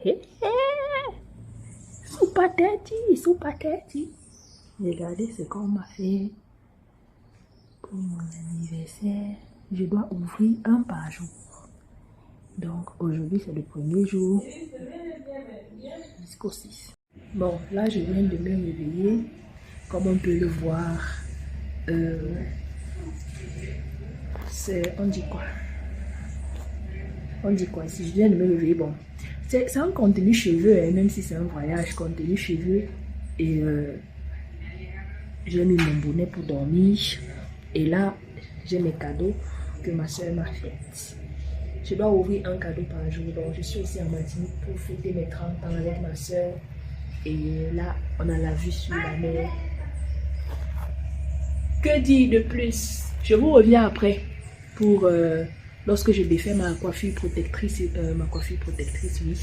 Hé, hé. Super têti, super têti. Regardez ce qu'on m'a fait pour mon anniversaire. Je dois ouvrir un par jour. Donc aujourd'hui c'est le premier jour jusqu'au 6. Bon, là je viens de me réveiller. Comme on peut le voir, c'est, on dit quoi? On dit quoi? Si je viens de me réveiller, bon, c'est un contenu cheveux, hein, même si c'est un voyage, contenu cheveux. Et j'ai mis mon bonnet pour dormir. Et là, j'ai mes cadeaux que ma soeur m'a fait. Je dois ouvrir un cadeau par jour. Donc, je suis aussi en Martinique pour fêter mes 30 ans avec ma soeur. Et là, on a la vue sur la mer. Que dire de plus? Je vous reviens après pour lorsque je défais ma coiffure protectrice, oui.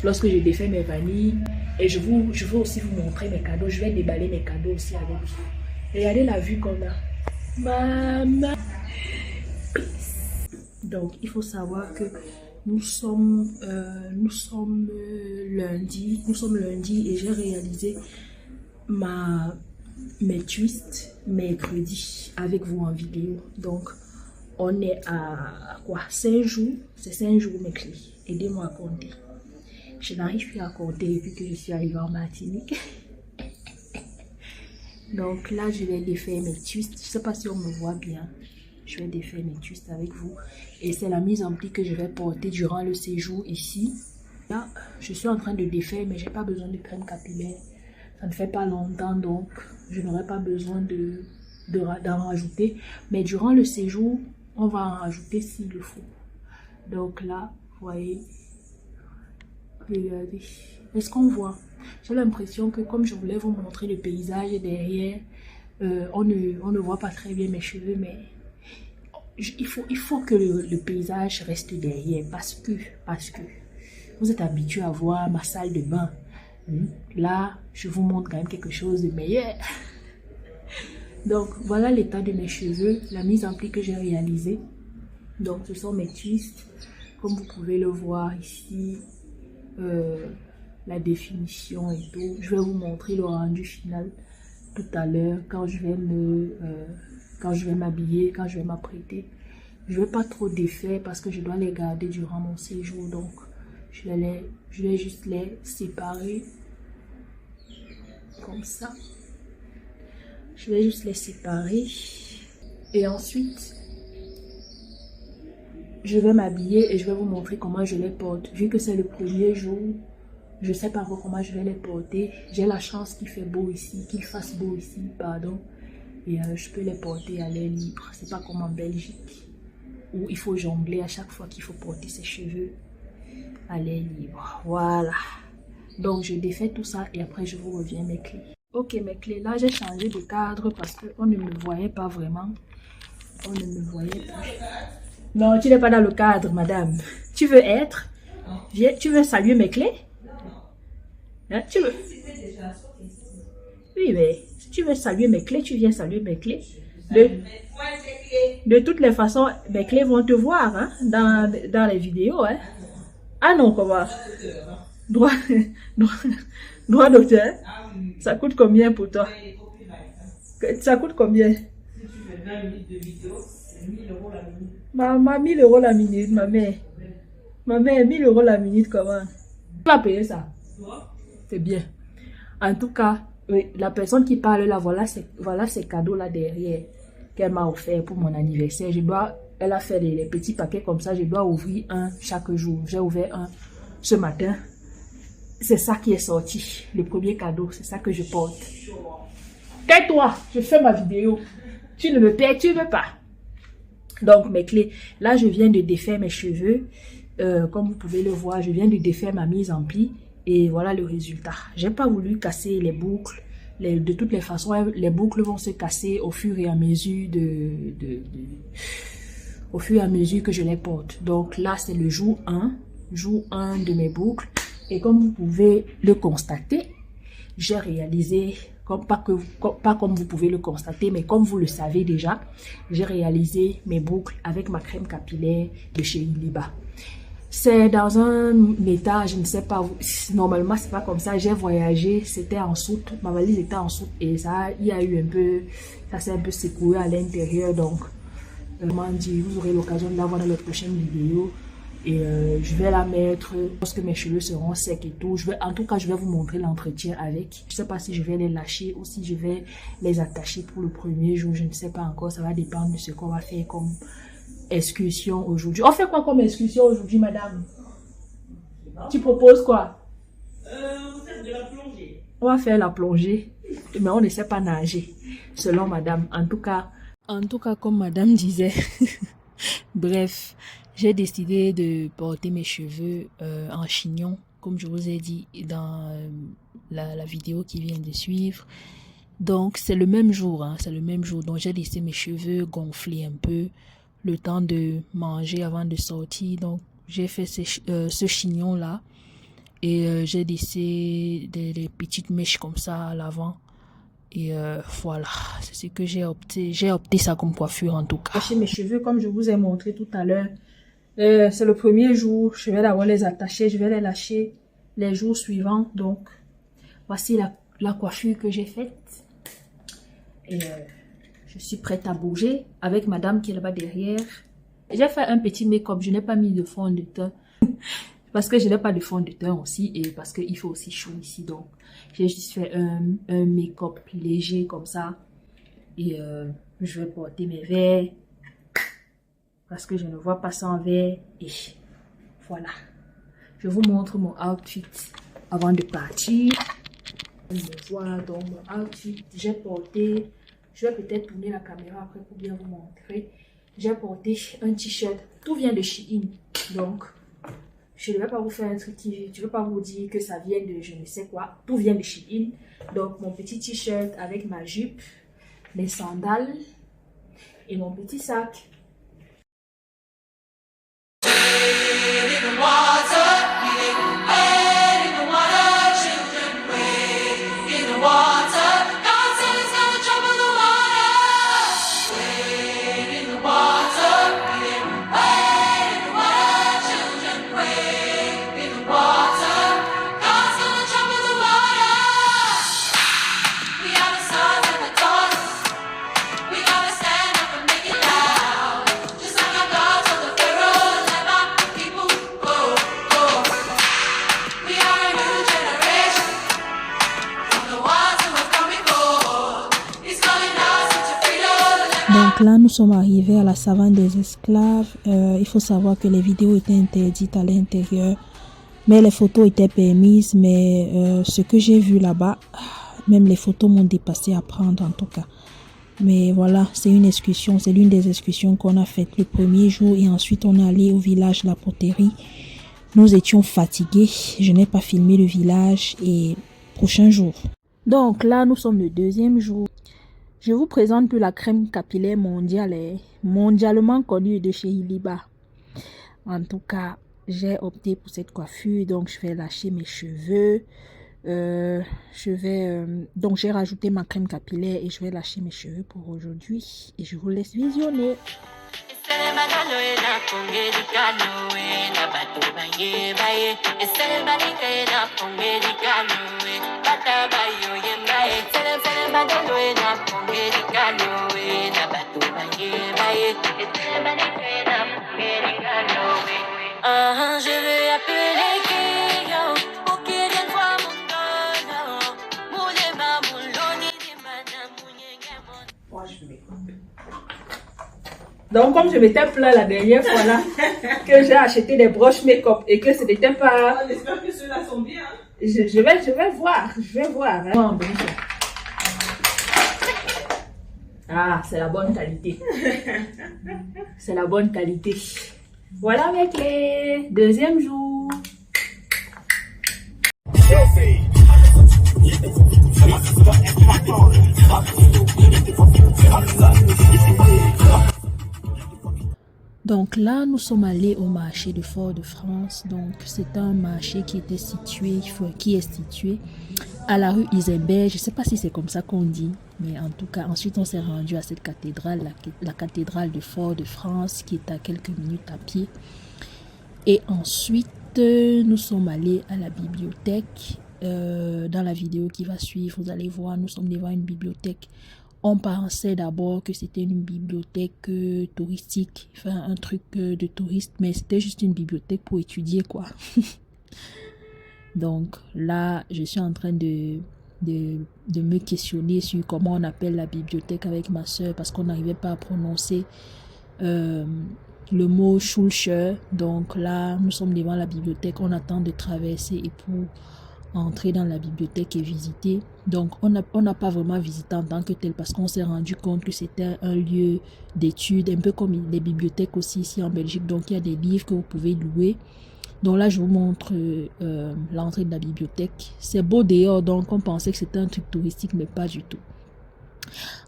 Lorsque je défais mes vanilles. Et je veux aussi vous montrer mes cadeaux. Je vais déballer mes cadeaux aussi avec vous. Regardez la vue qu'on a. Maman. Donc, il faut savoir que nous sommes lundi et j'ai réalisé mes twists mercredi avec vous en vidéo. Donc, on est à quoi? 5 jours? C'est 5 jours mes clés. Aidez-moi à compter. Je n'arrive plus à compter depuis que je suis arrivée en Martinique. Donc là, je vais défaire mes twists. Je ne sais pas si on me voit bien. Je vais défaire mes twists avec vous. Et c'est la mise en pli que je vais porter durant le séjour ici. Là, je suis en train de défaire, mais je n'ai pas besoin de crème capillaire. Ça ne fait pas longtemps, donc je n'aurai pas besoin d'en rajouter. Mais durant le séjour, on va en rajouter s'il le faut. Donc là, vous voyez, regardez. Est-ce qu'on voit? J'ai l'impression que comme je voulais vous montrer le paysage derrière, on ne voit pas très bien mes cheveux, mais il faut que le paysage reste derrière parce que vous êtes habitués à voir ma salle de bain. Là, je vous montre quand même quelque chose de meilleur. Donc, voilà l'état de mes cheveux, la mise en pli que j'ai réalisée. Donc, ce sont mes twists. Comme vous pouvez le voir ici, la définition et tout. Je vais vous montrer le rendu final tout à l'heure quand je vais m'habiller, quand je vais m'apprêter. Je ne vais pas trop défaire parce que je dois les garder durant mon séjour. Donc, je vais juste les séparer comme ça. Je vais juste les séparer. Et ensuite, je vais m'habiller et je vais vous montrer comment je les porte. Vu que c'est le premier jour, je ne sais pas encore comment je vais les porter. J'ai la chance qu'il fait beau ici, qu'il fasse beau ici, pardon. Et je peux les porter à l'air libre. C'est pas comme en Belgique où il faut jongler à chaque fois qu'il faut porter ses cheveux à l'air libre. Voilà. Donc je défais tout ça et après je vous reviens mes clés. Ok, mes clés, là j'ai changé de cadre parce qu'on ne me voyait pas vraiment. On ne me voyait pas. Non, tu n'es pas dans le cadre, madame. Tu veux être? Viens, tu veux saluer mes clés? Hein, tu veux? Oui, mais si tu veux saluer mes clés, tu viens saluer mes clés. De toutes les façons, mes clés vont te voir hein, dans les vidéos. Hein. Ah non, comment? Droit d'auteur. Ça coûte combien pour toi? Ça coûte combien? Si tu fais 20 minutes de vidéo, c'est 1000 € la minute. Maman, 1000 € la minute, ma mère. Ma mère, 1000 € la minute, comment? Tu vas payer ça? C'est bien. En tout cas, oui, la personne qui parle là, voilà ces cadeaux là derrière qu'elle m'a offert pour mon anniversaire. Elle a fait les petits paquets comme ça. Je dois ouvrir un chaque jour. J'ai ouvert un ce matin. C'est ça qui est sorti. Le premier cadeau, c'est ça que je porte. Tais-toi, je fais ma vidéo. Tu ne me perturbes pas. Donc, mes clés. Là, je viens de défaire mes cheveux. Comme vous pouvez le voir, je viens de défaire ma mise en pli. Et voilà le résultat. J'ai pas voulu casser les boucles. De toutes les façons, les boucles vont se casser au fur et à mesure au fur et à mesure que je les porte. Donc là, c'est le jour 1 de mes boucles. Et comme vous pouvez le constater, j'ai réalisé, pas comme vous pouvez le constater, mais comme vous le savez déjà, j'ai réalisé mes boucles avec ma crème capillaire de chez Iliba. C'est dans un état, je ne sais pas, normalement c'est pas comme ça. J'ai voyagé, c'était en soute, ma valise était en soute et ça, il y a eu un peu, ça s'est un peu secoué à l'intérieur. Donc, comment dire, vous aurez l'occasion de la voir dans les prochaines vidéos. Et je vais la mettre lorsque mes cheveux seront secs et tout. En tout cas, je vais vous montrer l'entretien avec. Je ne sais pas si je vais les lâcher ou si je vais les attacher pour le premier jour. Je ne sais pas encore. Ça va dépendre de ce qu'on va faire comme excursion aujourd'hui. On fait quoi comme excursion aujourd'hui, madame? Tu proposes quoi? On fait de la plongée. On va faire la plongée, mais on ne sait pas nager, selon madame. En tout cas, comme madame disait. Bref, j'ai décidé de porter mes cheveux en chignon, comme je vous ai dit dans la vidéo qui vient de suivre. Donc, c'est le même jour, hein, c'est le même jour. Donc, j'ai laissé mes cheveux gonfler un peu, le temps de manger avant de sortir. Donc, j'ai fait ce chignon-là et j'ai laissé des petites mèches comme ça à l'avant. Et voilà, c'est ce que j'ai opté. J'ai opté ça comme coiffure en tout cas. Lâcher mes cheveux comme je vous ai montré tout à l'heure. C'est le premier jour. Je vais d'abord les attacher. Je vais les lâcher les jours suivants. Donc, voici la coiffure que j'ai faite. Et je suis prête à bouger avec madame qui est là-bas derrière. J'ai fait un petit make-up. Je n'ai pas mis de fond de teint. Parce que je n'ai pas de fond de teint aussi. Et parce qu'il fait aussi chaud ici. Donc, j'ai juste fait un make-up léger comme ça. Et je vais porter mes verres. Parce que je ne vois pas sans verre. Et voilà. Je vous montre mon outfit avant de partir. Voilà donc mon outfit. J'ai porté... Je vais peut-être tourner la caméra après pour bien vous montrer. J'ai porté un t-shirt. Tout vient de Shein. Donc, je ne vais pas vous faire un truc qui... Je ne vais pas vous dire que ça vient de je ne sais quoi. Tout vient de Shein. Donc, mon petit t-shirt avec ma jupe, mes sandales et mon petit sac. Donc là, nous sommes arrivés à la savane des esclaves. Il faut savoir que les vidéos étaient interdites à l'intérieur, mais les photos étaient permises. Mais ce que j'ai vu là-bas, même les photos m'ont dépassé à prendre en tout cas. Mais voilà, c'est une excursion, c'est l'une des excursions qu'on a faites le premier jour. Et ensuite, on est allé au village La Poterie. Nous étions fatigués. Je n'ai pas filmé le village et prochain jour. Donc là, nous sommes le deuxième jour. Je vous présente plus la crème capillaire mondiale, mondialement connue de chez Iliba. En tout cas, j'ai opté pour cette coiffure, donc je vais lâcher mes cheveux. Donc j'ai rajouté ma crème capillaire et je vais lâcher mes cheveux pour aujourd'hui. Et je vous laisse visionner. Je vais appeler Kélian pour qu'il vienne voir mon dono. Donc comme je m'étais plaint la dernière fois là que j'ai acheté des broches make-up et que ce n'était pas... J'espère que ceux-là sont bien. Je vais voir. Hein. Ah, c'est la bonne qualité. C'est la bonne qualité. Voilà mes clés. Deuxième jour. Donc là, nous sommes allés au marché de Fort-de-France. Donc c'est un marché qui est situé à la rue Isabelle. Je ne sais pas si c'est comme ça qu'on dit, mais en tout cas, ensuite on s'est rendu à cette cathédrale, la cathédrale de Fort-de-France, qui est à quelques minutes à pied. Et ensuite, nous sommes allés à la bibliothèque. Dans la vidéo qui va suivre, vous allez voir, nous sommes devant une bibliothèque. On pensait d'abord que c'était une bibliothèque touristique, enfin un truc de touriste, mais c'était juste une bibliothèque pour étudier quoi. Donc là, je suis en train de me questionner sur comment on appelle la bibliothèque avec ma soeur parce qu'on n'arrivait pas à prononcer le mot Schulche. Donc là, nous sommes devant la bibliothèque, on attend de traverser et pour entrer dans la bibliothèque et visiter. Donc on n'a pas vraiment visité en tant que tel parce qu'on s'est rendu compte que c'était un lieu d'études, un peu comme les bibliothèques aussi ici en Belgique. Donc il y a des livres que vous pouvez louer. Donc là je vous montre l'entrée de la bibliothèque. C'est beau dehors, donc on pensait que c'était un truc touristique mais pas du tout.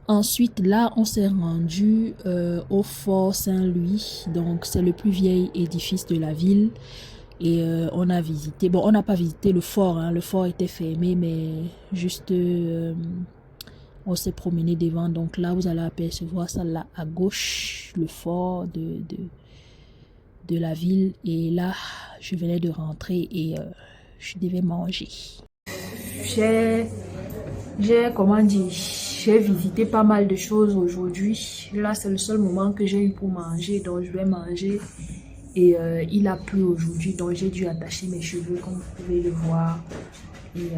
Ensuite là on s'est rendu au fort Saint-Louis. Donc c'est le plus vieil édifice de la ville. Et on a visité, bon on n'a pas visité le fort, hein. Le fort était fermé mais juste on s'est promené devant. Donc là vous allez apercevoir ça là à gauche, le fort de la ville. Et là je venais de rentrer et je devais manger. J'ai comment dire, j'ai visité pas mal de choses aujourd'hui. Là c'est le seul moment que j'ai eu pour manger, donc je vais manger. Et il a plu aujourd'hui, donc j'ai dû attacher mes cheveux comme vous pouvez le voir. Et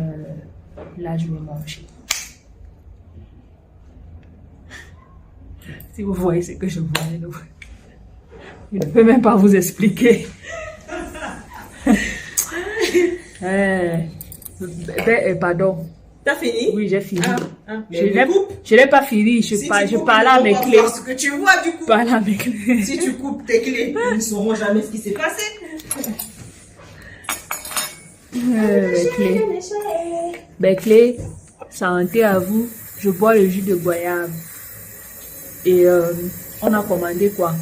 là je vais manger. Si vous voyez ce que je vois, je ne peux même pas vous expliquer. Pardon. T'as fini? Oui, j'ai fini. Je n'ai pas fini. Je parle à mes clés. Ce que tu vois du coup. Parle à mes clés. Si tu coupes tes clés, ils ne sauront jamais ce qui s'est passé. Mes clés, santé à vous. Je bois le jus de goyave. Et on a commandé quoi?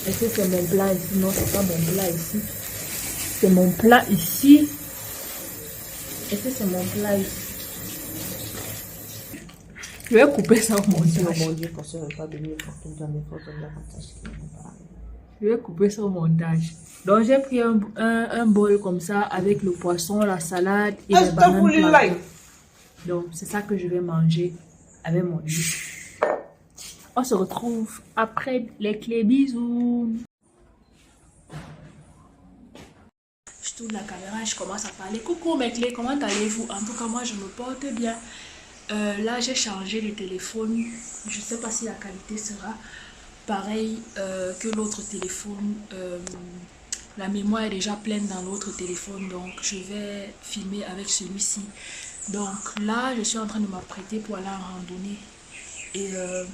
Est-ce que c'est mon plat ici? Non, c'est pas mon plat ici. C'est mon plat ici. Est-ce que c'est mon plat ici? Je vais couper ça au montage. Je vais couper ça au montage. Donc j'ai pris un bol comme ça avec le poisson, la salade et les bananes. Donc c'est ça que je vais manger avec mon jus. On se retrouve après les clés. Bisous. Je tourne la caméra et je commence à parler. Coucou mes clés, comment allez-vous? En tout cas, moi je me porte bien. Là, j'ai changé le téléphone. Je ne sais pas si la qualité sera pareille que l'autre téléphone. La mémoire est déjà pleine dans l'autre téléphone. Donc, je vais filmer avec celui-ci. Donc là, je suis en train de m'apprêter pour aller en randonnée. Et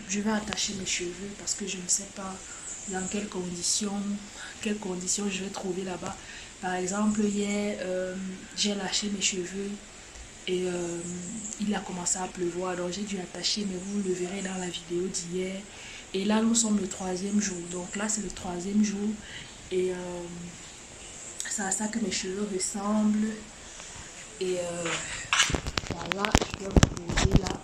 je vais attacher mes cheveux parce que je ne sais pas dans quelles conditions je vais trouver là-bas. Par exemple, hier, j'ai lâché mes cheveux et il a commencé à pleuvoir. Donc, j'ai dû attacher, mais vous le verrez dans la vidéo d'hier. Et là, nous sommes le 3e jour. Donc là, c'est le 3e jour. Et c'est à ça que mes cheveux ressemblent. Et voilà, je vais vous poser là.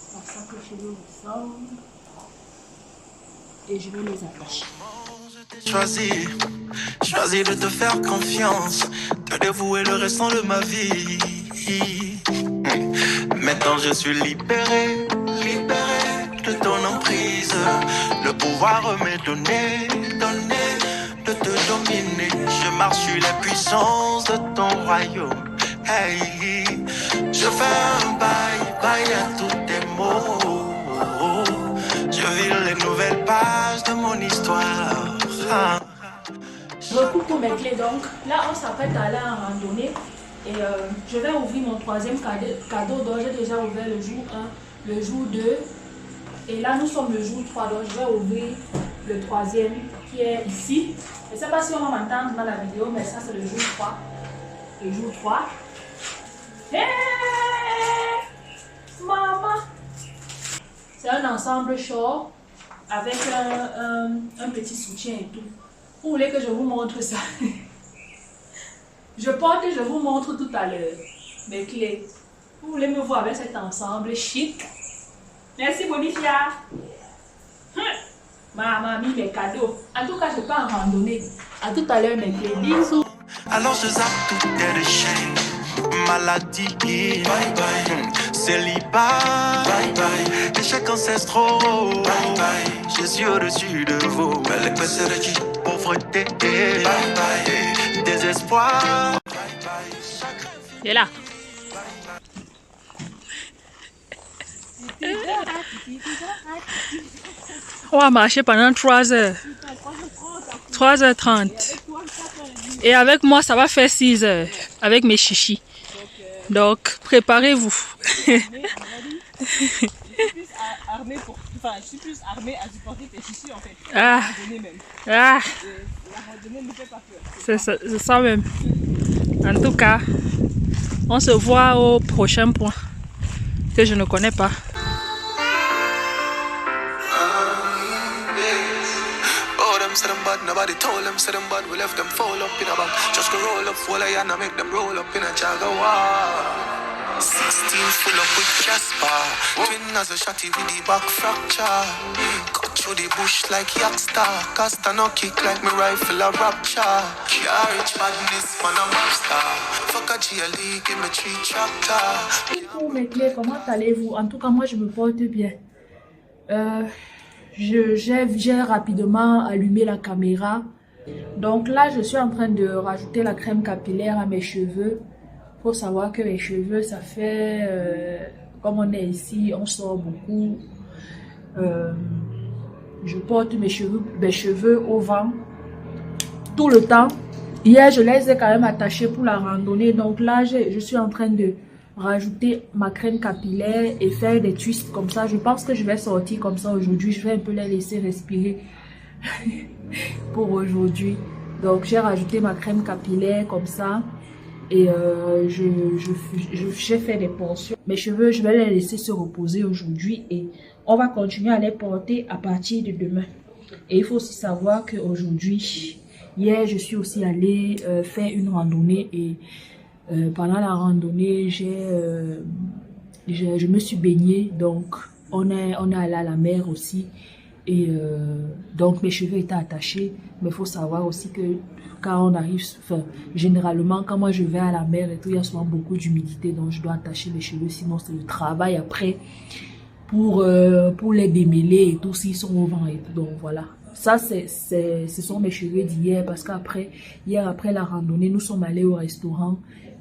C'est à ça que les cheveux ressemblent. Et je vais les attacher. Choisi de te faire confiance, te dévouer le restant de ma vie. Maintenant je suis libéré de ton emprise. Le pouvoir m'est donné de te dominer. Je marche sur les puissances de ton royaume. Hey, je fais un bye à tous tes mots. Je vis les nouvelles pages de mon histoire. Je recoupe tous mes clés donc. Là, on s'apprête à aller en randonnée. Et je vais ouvrir mon 3e cadeau. Donc, j'ai déjà ouvert le jour 1, le jour 2. Et là, nous sommes le jour 3. Donc, je vais ouvrir le 3e qui est ici. Je ne sais pas si on va m'entendre dans la vidéo, mais ça, c'est le jour 3. Le jour 3. Hey! Maman! C'est un ensemble short avec un petit soutien et tout. Vous voulez que je vous montre ça? Je porte et je vous montre tout à l'heure mes clés. Vous voulez me voir avec cet ensemble chic? Merci Bonifia. Maman, mes cadeaux. En tout cas, je pars en randonnée. À tout à l'heure, mes clés. Bisous. Alors je zappe tous tes déchets. Maladie, bye bye. Célibat, bye bye. Échecs ancestraux, bye bye. Jésus au-dessus de vous. Belle épaisse pauvreté, bye bye. Désespoir, bye bye. Et là. On va marcher pendant 3 heures. 3h30. Et avec moi, ça va faire 6 heures. Avec mes chichis. Donc, préparez-vous. Je suis plus armée à supporter tes chichis en fait. Ah. Ah. La randonnée ne fait pas peur. C'est ça même. En tout cas, on se voit au prochain point que je ne connais pas. Say them bad, nobody told them, say them bad, we left them fall up in a bag. Just go roll up full of and make them roll up in a Jaguar. 16 full up with Casper. Twin as a shotty with the back fracture. Cut through the bush like Yakstar. Casta no kick like my rifle a rapture. Carriage madness, man a mobster. Fuck a GLE, give me 3 tractor. Coucou mes clés, comment allez-vous? En tout cas, moi je me porte bien. J'ai rapidement allumé la caméra. Donc là, je suis en train de rajouter la crème capillaire à mes cheveux. Il faut savoir que mes cheveux, ça fait... comme on est ici, on sort beaucoup. Je porte mes cheveux au vent tout le temps. Hier, je les ai quand même attachés pour la randonnée. Donc là, je suis en train de rajouter ma crème capillaire et faire des twists comme ça. Je pense que je vais sortir comme ça aujourd'hui. Je vais un peu les laisser respirer pour aujourd'hui. Donc j'ai rajouté ma crème capillaire comme ça et j'ai fait des portions. Mes cheveux, je vais les laisser se reposer aujourd'hui et on va continuer à les porter à partir de demain. Et il faut aussi savoir qu'aujourd'hui, hier je suis aussi allée faire une randonnée et pendant la randonnée, je me suis baignée, donc on est allé à la mer aussi. Et donc mes cheveux étaient attachés, mais il faut savoir aussi que quand on arrive, généralement quand moi je vais à la mer et tout, il y a souvent beaucoup d'humidité, donc je dois attacher mes cheveux, sinon c'est le travail après pour les démêler et tout, s'ils sont au vent et tout, donc voilà. Ça, ce sont mes cheveux d'hier parce qu'après, hier après la randonnée, nous sommes allés au restaurant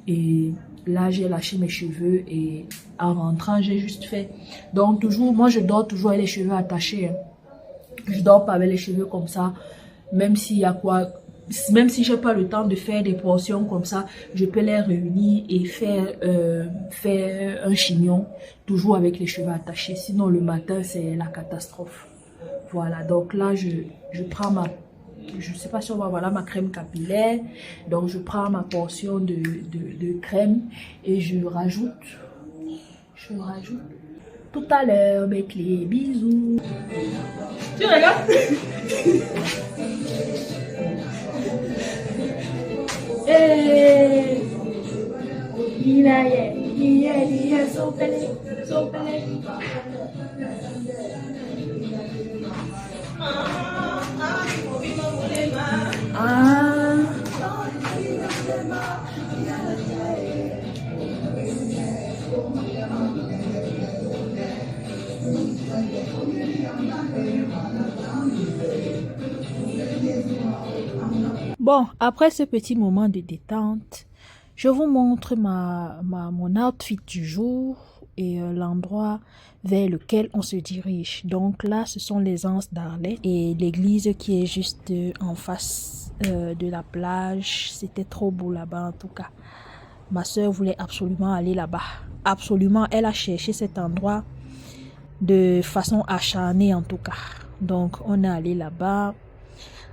et là, j'ai lâché mes cheveux et en rentrant, j'ai juste fait. Donc, toujours, moi, je dors toujours avec les cheveux attachés. Hein. Je dors pas avec les cheveux comme ça, même s'il y a quoi, même si j'ai pas le temps de faire des portions comme ça, je peux les réunir et faire un chignon, toujours avec les cheveux attachés. Sinon, le matin, c'est la catastrophe. Voilà, donc là, je prends je sais pas si on va voir là ma crème capillaire. Donc, je prends ma portion de crème et je rajoute tout à l'heure mes clés. Bisous. Tu regardes? Hey. Bon, après ce petit moment de détente, je vous montre mon outfit du jour et l'endroit vers lequel on se dirige. Donc là, ce sont les Anses d'Arlet et l'église qui est juste en face de la plage. C'était trop beau là-bas en tout cas. Ma soeur voulait absolument aller là-bas. Absolument, elle a cherché cet endroit de façon acharnée en tout cas. Donc on est allé là-bas.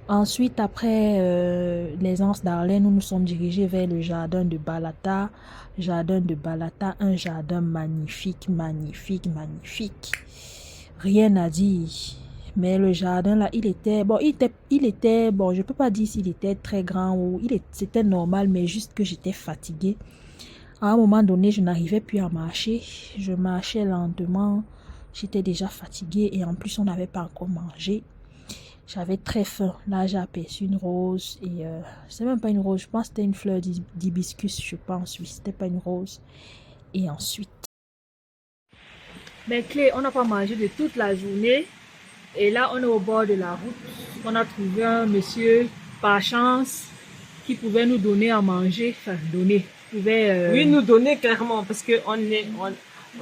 Ensuite, après les Anses d'Arlet, nous nous sommes dirigés vers le jardin de Balata. Jardin de Balata, un jardin magnifique, magnifique, magnifique. Rien à dire. Mais le jardin là, il était bon, je peux pas dire s'il était très grand ou c'était normal, mais juste que j'étais fatiguée. À un moment donné, je n'arrivais plus à marcher. Je marchais lentement. J'étais déjà fatiguée et en plus, on n'avait pas encore mangé. J'avais très faim. Là, j'ai aperçu une rose et c'est même pas une rose. Je pense que c'était une fleur d'hibiscus, je pense. Oui, c'était pas une rose. Et ensuite... Mais Clé, on n'a pas mangé de toute la journée. Et là, on est au bord de la route. On a trouvé un monsieur, par chance, qui pouvait nous donner à manger. Enfin, donner. Pouvait, Oui, nous donner clairement, parce que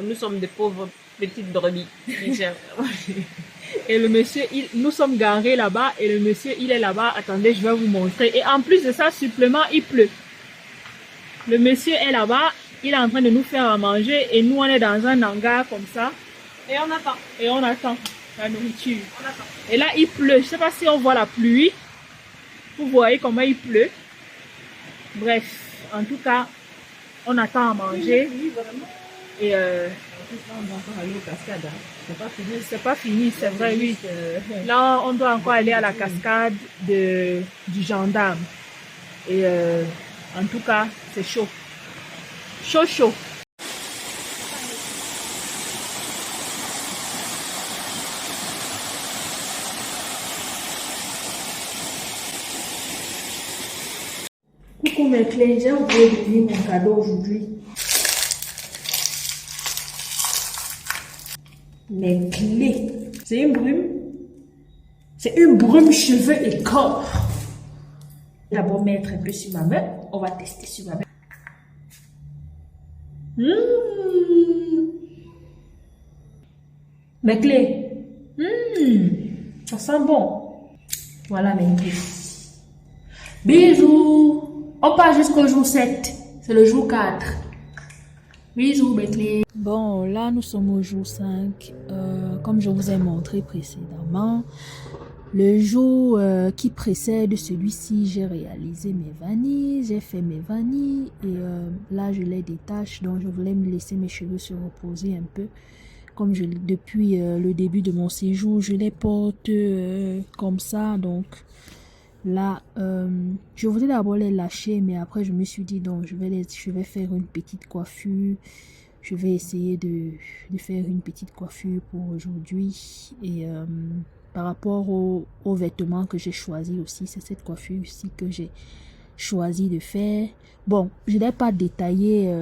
nous sommes des pauvres petites brebis. Et le monsieur, nous sommes garés là-bas. Et le monsieur, il est là-bas. Attendez, je vais vous montrer. Et en plus de ça, supplément, il pleut. Le monsieur est là-bas. Il est en train de nous faire à manger. Et nous, on est dans un hangar comme ça. Et on attend. Et on attend la nourriture. Et là, il pleut. Je ne sais pas si on voit la pluie. Vous voyez comment il pleut. Bref, en tout cas, on attend à manger. Et c'est pas fini, c'est vrai, oui. Là, on doit encore aller à la cascade du gendarme. Et en tout cas, c'est chaud. Chaud, chaud. Coucou mes clés, j'ai oublié de donner mon cadeau aujourd'hui. Mes clés. C'est une brume. C'est une brume cheveux et corps. D'abord mettre un peu sur ma main. On va tester sur ma main. Mes clés. Ça sent bon. Voilà mes clés. Bisous. On part jusqu'au jour 7. C'est le jour 4. Bisous mes clés. Bon, là, nous sommes au jour 5. Comme je vous ai montré précédemment, le jour qui précède celui-ci, j'ai réalisé mes vanilles, j'ai fait mes vanilles et là, je les détache. Donc, je voulais me laisser mes cheveux se reposer un peu. Comme depuis le début de mon séjour, je les porte comme ça. Donc, là, je voulais d'abord les lâcher, mais après, je me suis dit, donc, je vais faire une petite coiffure. Je vais essayer de faire une petite coiffure pour aujourd'hui. Et par rapport aux vêtements que j'ai choisi aussi, c'est cette coiffure aussi que j'ai choisi de faire. Bon, je n'ai pas détaillé,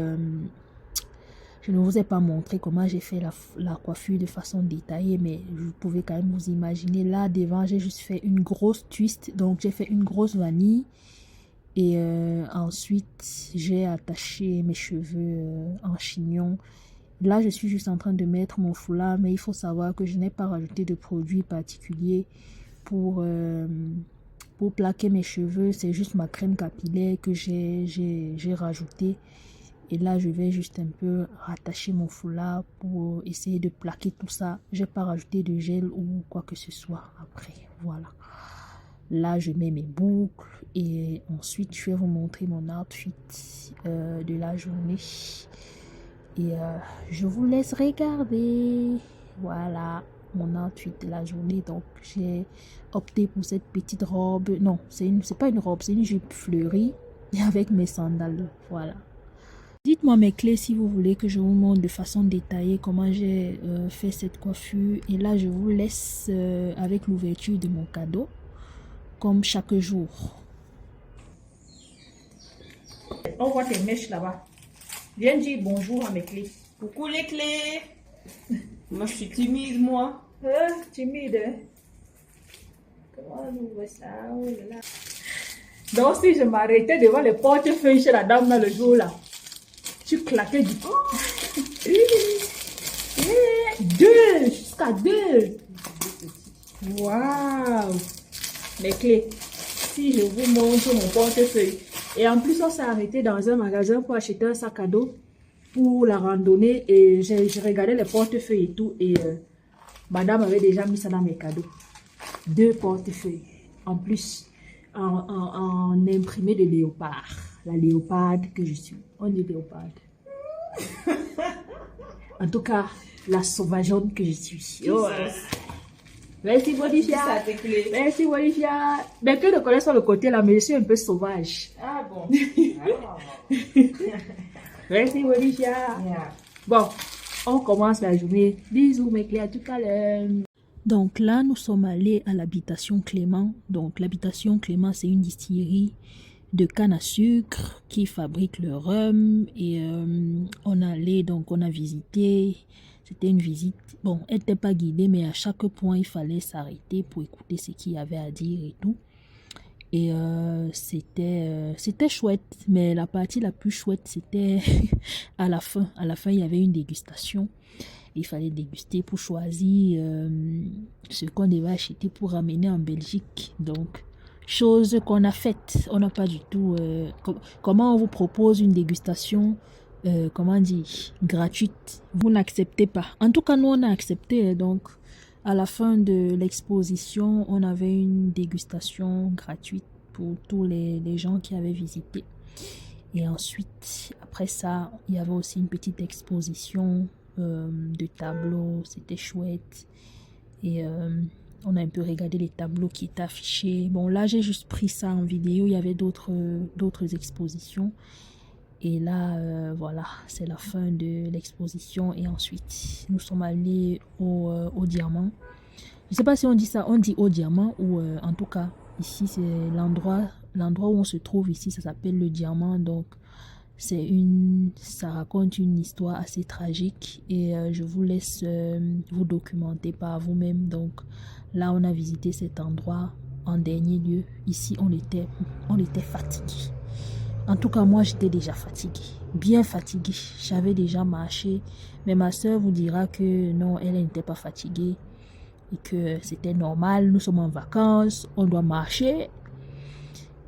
je ne vous ai pas montré comment j'ai fait la coiffure de façon détaillée, mais vous pouvez quand même vous imaginer. Là, devant, j'ai juste fait une grosse twist, donc j'ai fait une grosse vanille. Et ensuite, j'ai attaché mes cheveux en chignon. Là, je suis juste en train de mettre mon foulard, mais il faut savoir que je n'ai pas rajouté de produit particulier pour plaquer mes cheveux. C'est juste ma crème capillaire que j'ai rajouté. Et là, je vais juste un peu rattacher mon foulard pour essayer de plaquer tout ça. Je n'ai pas rajouté de gel ou quoi que ce soit après. Voilà. Là, je mets mes boucles et ensuite, je vais vous montrer mon outfit de la journée. Et je vous laisse regarder. Voilà, mon outfit de la journée. Donc, j'ai opté pour cette petite robe. Non, c'est pas une robe, c'est une jupe fleurie avec mes sandales. Voilà. Dites-moi mes clés si vous voulez que je vous montre de façon détaillée comment j'ai fait cette coiffure. Et là, je vous laisse avec l'ouverture de mon cadeau. Comme chaque jour. On voit tes mèches là-bas. Viens dire bonjour à mes clés. Coucou les clés. Moi, je suis timide, moi. Timide, hein? Comment on ouvre ça? Oh là là. Donc, si je m'arrêtais devant les portefeuilles chez la dame là le jour là, tu claquais du coup. Deux, jusqu'à 2. Waouh! Mes clés. Si je vous montre mon portefeuille. Et en plus, on s'est arrêté dans un magasin pour acheter un sac à dos pour la randonnée. Et j'ai regardé les portefeuilles et tout. Et madame avait déjà mis ça dans mes cadeaux. 2 portefeuilles. En plus, en imprimé de léopard. La léoparde que je suis. On dit léoparde. En tout cas, la sauvageonne que je suis. Oh, merci Bolivia. Merci Bolivia. Mais que ne connaissent pas le côté là, mais je suis un peu sauvage. Ah bon. Merci Bolivia. Yeah. Bon, on commence la journée. Bisous mes clés, à tout à l'heure. Donc là, nous sommes allés à l'habitation Clément. Donc l'habitation Clément, c'est une distillerie de canne à sucre qui fabrique le rhum. Et on allait, donc on a visité. C'était une visite, bon, elle n'était pas guidée, mais à chaque point, il fallait s'arrêter pour écouter ce qu'il y avait à dire et tout. Et c'était chouette, mais la partie la plus chouette, c'était à la fin. À la fin, il y avait une dégustation. Il fallait déguster pour choisir ce qu'on devait acheter pour ramener en Belgique. Donc, chose qu'on a faite. On n'a pas du tout... comment on vous propose une dégustation comment dire, gratuite, vous n'acceptez pas. En tout cas, nous, on a accepté. Donc, à la fin de l'exposition, on avait une dégustation gratuite pour tous les gens qui avaient visité. Et ensuite, après ça, il y avait aussi une petite exposition de tableaux. C'était chouette. Et on a un peu regardé les tableaux qui étaient affichés. Bon, là, j'ai juste pris ça en vidéo. Il y avait d'autres expositions. Et là, voilà, c'est la fin de l'exposition. Et ensuite, nous sommes allés au diamant. Je ne sais pas si on dit ça, on dit au diamant ou en tout cas, ici, c'est l'endroit où on se trouve ici, ça s'appelle le diamant. Donc, ça raconte une histoire assez tragique et je vous laisse vous documenter par vous-même. Donc, là, on a visité cet endroit en dernier lieu. Ici, on était fatigués. En tout cas, moi, j'étais déjà fatiguée, bien fatiguée. J'avais déjà marché, mais ma soeur vous dira que non, elle n'était pas fatiguée et que c'était normal. Nous sommes en vacances, on doit marcher.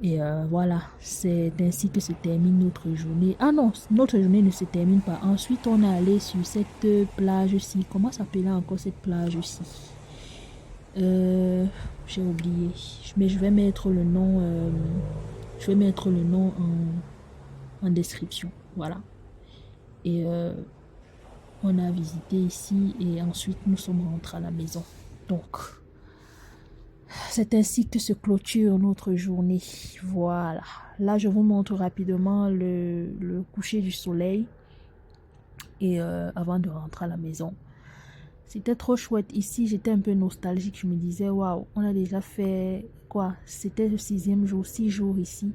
Et voilà, c'est ainsi que se termine notre journée. Ah non, notre journée ne se termine pas. Ensuite, on est allé sur cette plage-ci. Comment s'appelait encore cette plage-ci? J'ai oublié. Mais je vais mettre le nom... Je vais mettre le nom en description. Voilà. Et on a visité ici et ensuite nous sommes rentrés à la maison. Donc, c'est ainsi que se clôture notre journée. Voilà. Là, je vous montre rapidement le coucher du soleil. Et avant de rentrer à la maison. C'était trop chouette. Ici, j'étais un peu nostalgique. Je me disais, waouh, on a déjà fait... quoi, c'était le 6e jour, 6 jours ici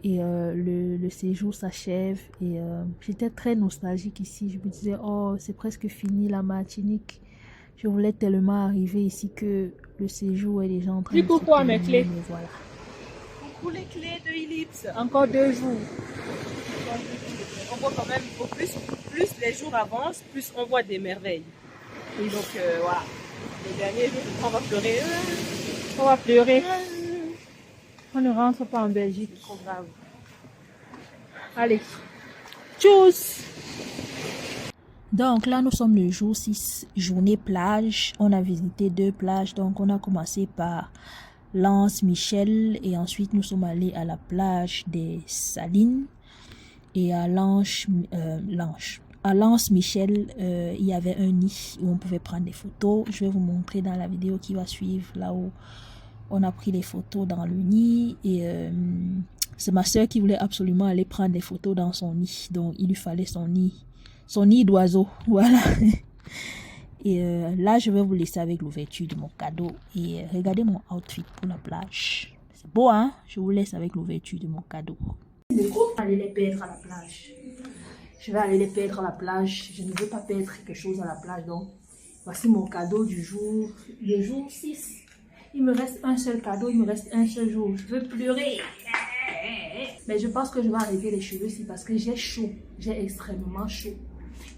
et le séjour s'achève et j'étais très nostalgique ici. Je me disais, oh, c'est presque fini la Martinique. Je voulais tellement arriver ici que le séjour est déjà en train de se Coucou à mes terminer, clés. mais voilà. Coucou les clés de Ellipse. Encore 2 jours. On voit quand même, au plus les jours avancent, plus on voit des merveilles. Et donc voilà, les derniers jours, on va pleurer. On va pleurer. On ne rentre pas en Belgique. C'est trop grave. Allez. Tchuss. Donc là, nous sommes le jour 6, journée plage. On a visité 2 plages. Donc, on a commencé par Lance Michel et ensuite nous sommes allés à la plage des Salines. Et à Lance Michel, il y avait un nid où on pouvait prendre des photos. Je vais vous montrer dans la vidéo qui va suivre, là où on a pris les photos dans le nid. Et c'est ma soeur qui voulait absolument aller prendre des photos dans son nid. Donc, il lui fallait son nid d'oiseau. Voilà. Et là, je vais vous laisser avec l'ouverture de mon cadeau. Et regardez mon outfit pour la plage. C'est beau, hein? Je vous laisse avec l'ouverture de mon cadeau. Je vais aller les perdre à la plage. Je vais aller les perdre à la plage. Je ne veux pas perdre quelque chose à la plage. Donc, voici mon cadeau du jour. Le jour 6. Il me reste un seul cadeau. Il me reste un seul jour. Je veux pleurer. Mais je pense que je vais arrêter les cheveux ici parce que j'ai chaud. J'ai extrêmement chaud.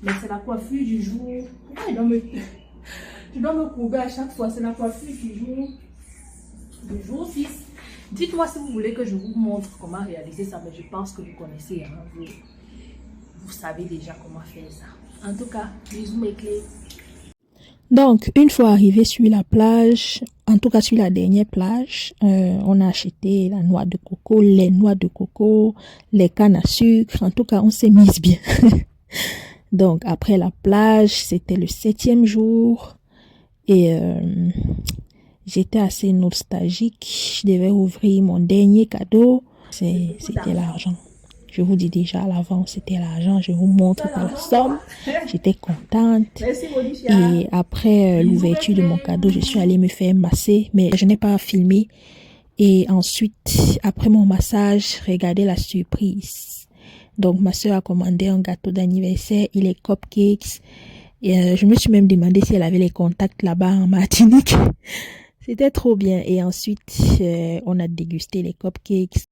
Mais c'est la coiffure du jour. Pourquoi je dois me courber à chaque fois? C'est la coiffure du jour 6. Dites-moi si vous voulez que je vous montre comment réaliser ça. Mais je pense que vous connaissez. Hein? Vous savez déjà comment faire ça. En tout cas, bisous mes clés. Donc, une fois arrivé sur la plage, en tout cas sur la dernière plage, on a acheté la noix de coco, les noix de coco, les cannes à sucre. En tout cas, on s'est mise bien. Donc, après la plage, c'était le 7e jour. Et j'étais assez nostalgique. Je devais ouvrir mon dernier cadeau. C'était l'argent. Je vous dis déjà à l'avance, c'était l'argent. Je vous montre pas la somme. J'étais contente. Et après l'ouverture de mon cadeau, je suis allée me faire masser, mais je n'ai pas filmé. Et ensuite, après mon massage, regardez la surprise. Donc, ma soeur a commandé un gâteau d'anniversaire et les cupcakes. Et je me suis même demandé si elle avait les contacts là-bas en Martinique. C'était trop bien. Et ensuite, on a dégusté les cupcakes.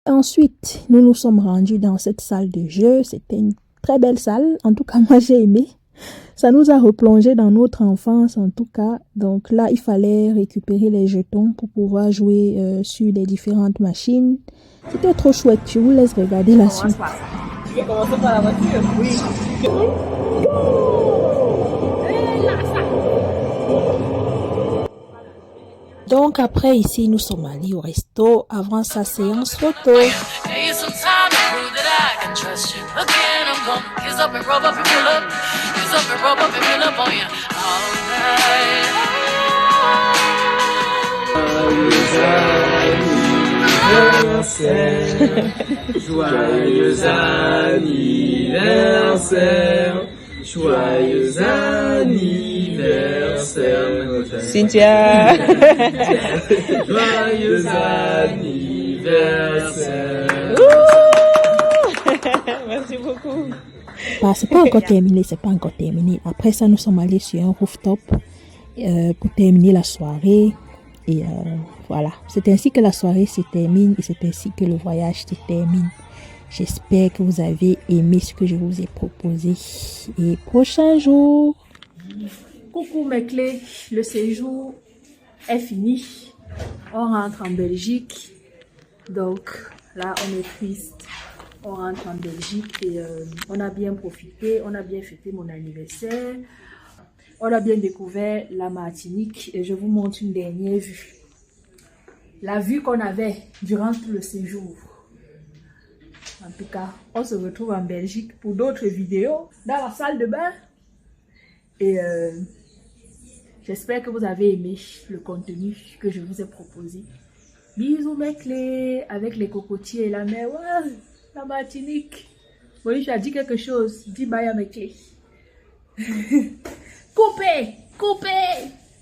Ensuite, nous nous sommes rendus dans cette salle de jeu. C'était une très belle salle. En tout cas, moi, j'ai aimé. Ça nous a replongé dans notre enfance, en tout cas. Donc là, il fallait récupérer les jetons pour pouvoir jouer sur les différentes machines. C'était trop chouette. Je vous laisse regarder la suite. Tu veux commencer par la voiture? Oui. Donc après ici, nous sommes allés au resto avant sa séance photo. Joyeux anniversaire, joyeux anniversaire, Cynthia. joyeux anniversaire. Merci beaucoup. Bah, c'est pas encore terminé, c'est pas encore terminé. Après ça, nous sommes allés sur un rooftop pour terminer la soirée. Et voilà, c'est ainsi que la soirée se termine et c'est ainsi que le voyage se termine. J'espère que vous avez aimé ce que je vous ai proposé. Et prochain jour. Coucou mes clés, le séjour est fini. On rentre en Belgique. Donc là, on est triste. On rentre en Belgique et on a bien profité. On a bien fêté mon anniversaire. On a bien découvert la Martinique et je vous montre une dernière vue. La vue qu'on avait durant tout le séjour. En tout cas, on se retrouve en Belgique pour d'autres vidéos dans la salle de bain. Et j'espère que vous avez aimé le contenu que je vous ai proposé. Bisous mes clés avec les cocotiers et la mer. Ouais, la Martinique. Moïse a dit quelque chose. Dis bye à mes clés. Coupez! Coupez!